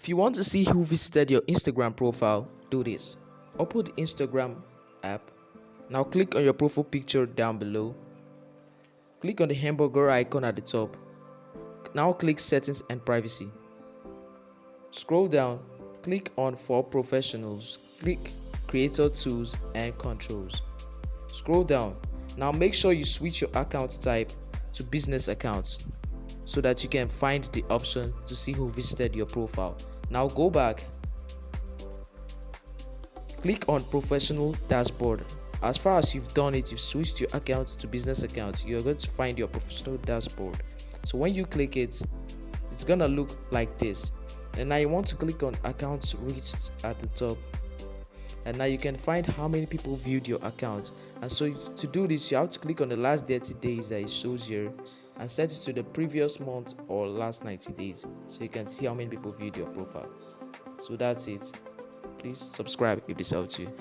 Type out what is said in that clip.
If you want to see who visited your Instagram profile, do this. Open the Instagram app. Now click on your profile picture down below. Click on the hamburger icon at the top. Now click settings and privacy. Scroll down, click on for professionals, click creator tools and controls. Scroll down. Now make sure you switch your account type to business account so that you can find the option to see who visited your profile. Now go back, click on professional dashboard. As far as you've done it, you've switched your account to business account, you're going to find your professional dashboard. So when you click it, it's gonna look like this. And now you want to click on accounts reached at the top, and now you can find how many people viewed your account. And so to do this, you have to click on the last 30 days that it shows here and set it to the previous month or last 90 days so you can see how many people viewed your profile. So that's it. Please subscribe if this helped you.